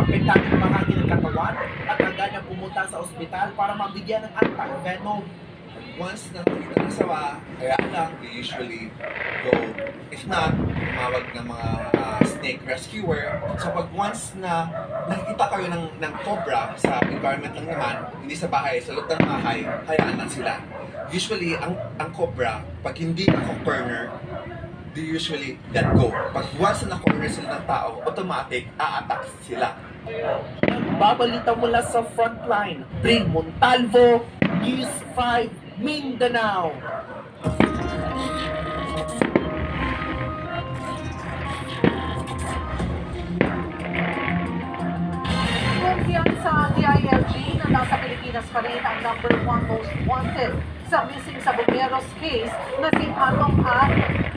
apektadong bahagi ng katawan at agad na pumunta sa ospital para mabigyan ng anti-venom. Once nakikita ng sawa, kaya lang, we usually go. If not, tumawag ng mga snake rescuer. So pag once na nakikita kayo ng cobra sa environment lang naman, hindi sa bahay, sa loob ng bahay, hayaan lang sila. Usually, ang cobra, pag hindi na-corner, they usually let go. Pag once na na-corner sila ng tao, automatic, a-attack sila. Babalita mula sa frontline, Bryn Montalvo, News 5, Mindanao. Kumpiyansa sa DILG na nasa Pilipinas pa rin ang #1 most wanted sa missing sa Bumeros case na si Atong An.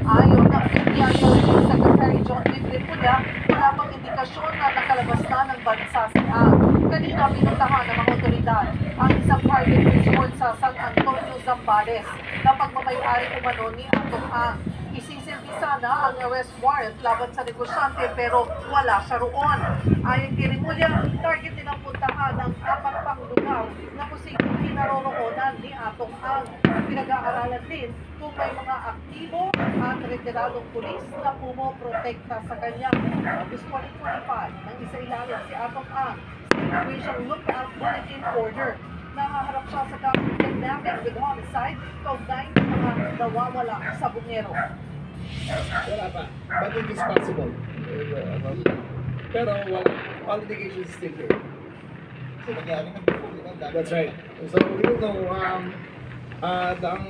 Ayon ng DILG Secretary John Vibripulla, wala pang indikasyon na nakalabas na ng bansa si An. Kanina pinuntahan ng mga otoridad ang isang private resort sa San Antonio, Zambales na pagmamayari umano ni Atong An. Isisilbi sana ang arrest warrant laban sa negosyante pero wala siya roon. Ayon kay Rimulya, target din ang puntahan ng 4 pang lugar na posibleng kinaroroonan ni Atong Ang. Pinag-aaralan din kung may mga aktibo at retiradong pulis na pumoprotekta sa kanya. August 2025, nang isa ilalim si Atong Ang sa Operation Lookout Bulletin Order. Nahaharap siya sa kidnapping with homicide kaugnay ng mga nawawala sa Bungero. Wala pa. But it is possible. Pero wala. All indications is still there. That's right. So we will know, ang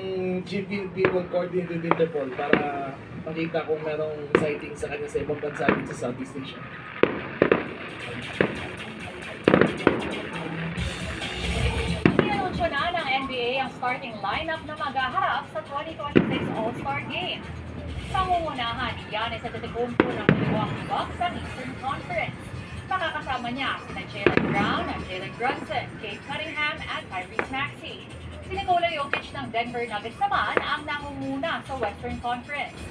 GPNP will coordinate with Interpol para makita kung merong sighting sa kanya sa ibang bansa dito sa Southeast Asia. Inanunsyo na ng NBA ang starting lineup na maghaharap sa 2026 All-Star Game. Pangungunahan ni Giannis Antetokounmpo ng Milwaukee Bucks sa Eastern Conference. Makakasama niya sina Jaylen Brown, Jalen Brunson, Cade Cunningham at Tyrese Maxey. Si Nikola Jokic ng Denver Nuggets naman ang nangunguna sa Western Conference.